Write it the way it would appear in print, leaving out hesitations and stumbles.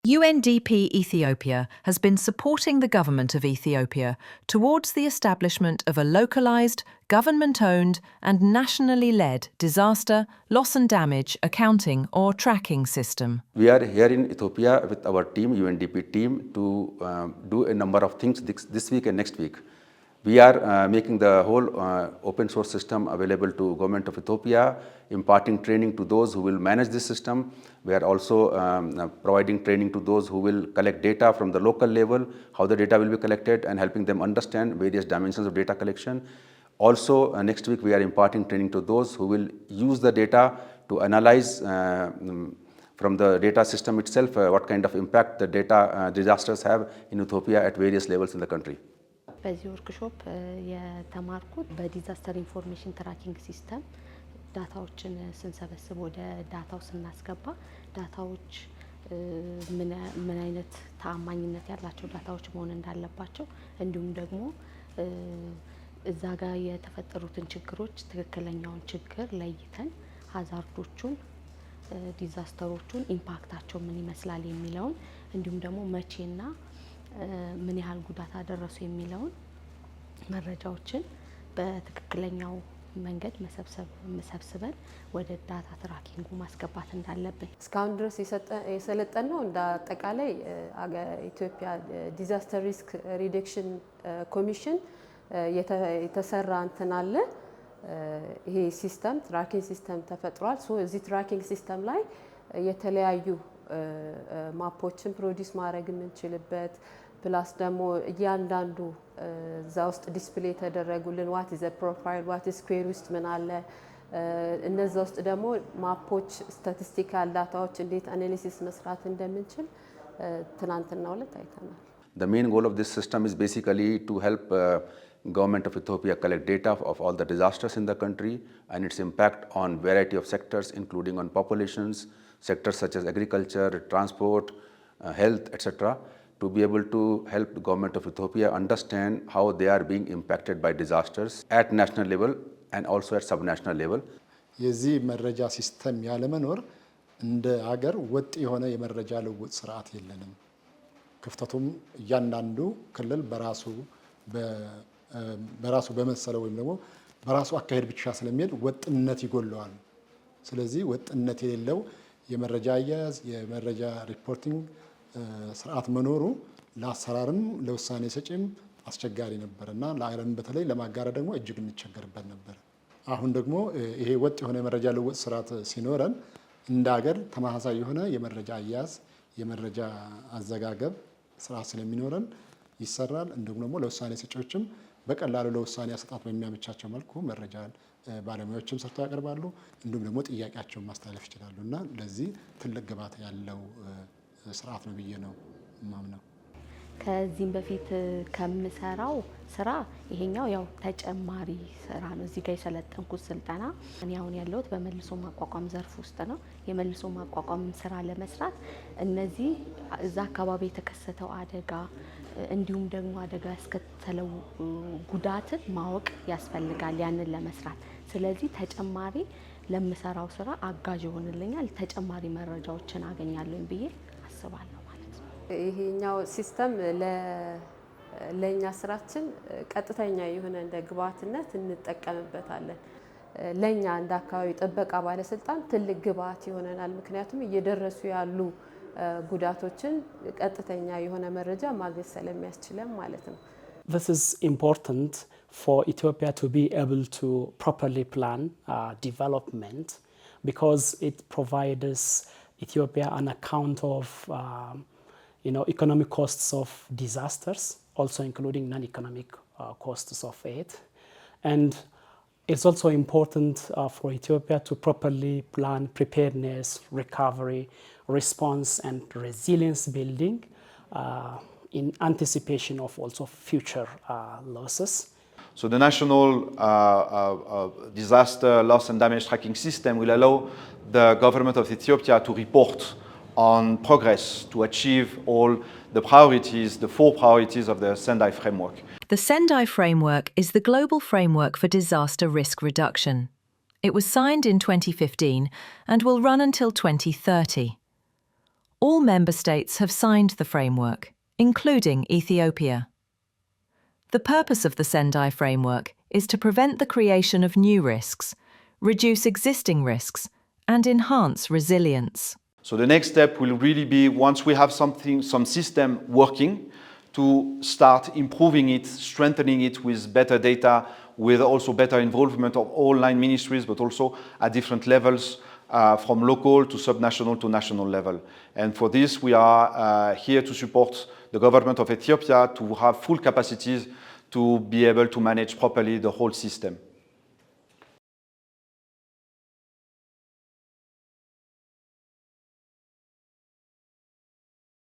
UNDP Ethiopia has been supporting the government of Ethiopia towards the establishment of a localized, government-owned and nationally led disaster, loss and damage accounting or tracking system. We are here in Ethiopia with our team, UNDP team, to do a number of things this week and next week. We are making the whole open source system available to government of Ethiopia, imparting training to those who will manage this system. We are also providing training to those who will collect data from the local level, how the data will be collected, and helping them understand various dimensions of data collection. Also, next week we are imparting training to those who will use the data to analyze from the data system itself what kind of impact the data disasters have in Ethiopia at various levels in the country. በዚህ ወርክሾፕ የተማርኩት በዲዛስተር ኢንፎርሜሽን ትራኪንግ ሲስተም ዳታዎችን ስንሰበስብ ወደ ዳታው ስናስገባ ዳታዎች ምን አይነት ተአማኝነት ያላቸው ዳታዎች መሆን እንዳለባቸው እንዲሁም ደግሞ እዛ ጋር የተፈጠሩትን ችግሮች ትክክለኛውን ችግር ለይተን ሃዛርዶቹን ዲዛስተሮቹን ኢምፓክታቸው ምን ይመስላል የሚለውን እንዲሁም ደግሞ መቼና ምን ያህል ጉዳት አደረሱ የሚለውን መረጃዎችን በትክክለኛው መንገድ መሰብሰብን ወደ ዳታ ትራኪንጉ ማስገባት እንዳለብን እስካሁን ድረስ የሰለጠነው እንደ አጠቃላይ ኢትዮጵያ ዲዛስተር ሪስክ ሪደክሽን ኮሚሽን የተሰራ እንትን አለ። ይሄ ሲስተም ትራኪንግ ሲስተም ተፈጥሯል። ሶ እዚ ትራኪንግ ሲስተም ላይ የተለያዩ ማፖችን ፕሮዲዩስ ማድረግ የምንችልበት ፕላስ ደግሞ እያንዳንዱ እዛ ውስጥ ዲስፕሌይ ተደረጉልን ዋት ኢዝ ፕሮፋይል ዋት ኢዝ ስኩዌር ውስጥ ምን አለ እነዛ ውስጥ ደግሞ ማፖች ስታቲስቲካል ዳታዎች እንዴት አናሊሲስ መስራት እንደምንችል ትናንትናው ዕለት አይተናል። The main goal of this system is basically to help government of Ethiopia collect data of all the disasters in the country and its impact on variety of sectors including on populations, sectors such as agriculture, transport, health, etc. to be able to help the government of Ethiopia understand how they are being impacted by disasters at national level and also at subnational level. የዚህ መረጃ ሲስተም ያለመኖር እንደ ሀገር ወጥ የሆነ የመረጃ ልውውጥ ስርዓት የለንም። ክፍተቱም እያንዳንዱ ክልል በራሱ በመሰለው ወይም ደግሞ በራሱ አካሄድ ብቻ ስለሚሄድ ወጥነት ይጎለዋል። ስለዚህ ወጥነት የሌለው የመረጃ አያያዝ የመረጃ ሪፖርቲንግ ስርዓት መኖሩ ለአሰራርም ለውሳኔ ሰጪም አስቸጋሪ ነበርና ለዓለም በተለይ ለማጋራት ደግሞ እጅግ እንቸገርበት ነበር። አሁን ደግሞ ይሄ ወጥ የሆነ የመረጃ ልውውጥ ስርዓት ሲኖረን እንደ ሀገር ተመሳሳይ የሆነ የመረጃ አያያዝ የመረጃ አዘጋገብ ስርዓት ስለሚኖረን ይሰራል። እንዲሁም ደግሞ ለውሳኔ ሰጪዎችም በቀላሉ ለውሳኔ አሰጣጥ በሚያመቻቸው መልኩ መረጃ ባለሙያዎችም ሰርተው ያቀርባሉ። እንዲሁም ደግሞ ጥያቄያቸውን ማስተላለፍ ይችላሉ እና ለዚህ ትልቅ ግብዓት ያለው ስርዓት ነው ብዬ ነው ማምነው። ከዚህም በፊት ከምሰራው ስራ ይሄኛው ያው ተጨማሪ ስራ ነው። እዚህ ጋር የሰለጠንኩት ስልጠና እኔ አሁን ያለሁት በመልሶ ማቋቋም ዘርፍ ውስጥ ነው። የመልሶ ማቋቋም ስራ ለመስራት እነዚህ እዛ አካባቢ የተከሰተው አደጋ እንዲሁም ደግሞ አደጋ ያስከተለው ጉዳትን ማወቅ ያስፈልጋል ያንን ለመስራት። ስለዚህ ተጨማሪ ለምሰራው ስራ አጋዥ ይሆንልኛል፣ ተጨማሪ መረጃዎችን አገኛለሁ ብዬ አስባለሁ ማለት ነው። ይሄኛው ሲስተም ለኛ ስራችን ቀጥተኛ የሆነ እንደ ግብዓትነት እንጠቀምበታለን። ለኛ እንደ አካባቢ ጥበቃ ባለስልጣን ትልቅ ግብዓት ይሆነናል። ምክንያቱም እየደረሱ ያሉ ጉዳቶችን ቀጥተኛ የሆነ መረጃ ማግኘት ስለሚያስችለን ማለት ነው። This is important for Ethiopia to be able to properly plan development because it provides Ethiopia an account of economic costs of disasters, also including non-economic costs of it. And it's also important for Ethiopia to properly plan preparedness, recovery, response and resilience building in anticipation of also future losses. So the national disaster loss and damage tracking system will allow the government of Ethiopia to report on progress to achieve all the priorities, the 4 priorities of the Sendai framework. The Sendai framework is the global framework for disaster risk reduction. It was signed in 2015 and will run until 2030. All member states have signed the framework, including Ethiopia. The purpose of the Sendai framework is to prevent the creation of new risks, reduce existing risks, and enhance resilience. So the next step will really be, once we have some system working, to start improving it, strengthening it with better data, with also better involvement of all 9 ministries, but also at different levels, from local to subnational to national level. And for this, we are here to support the government of Ethiopia to have full capacities to be able to manage properly the whole system.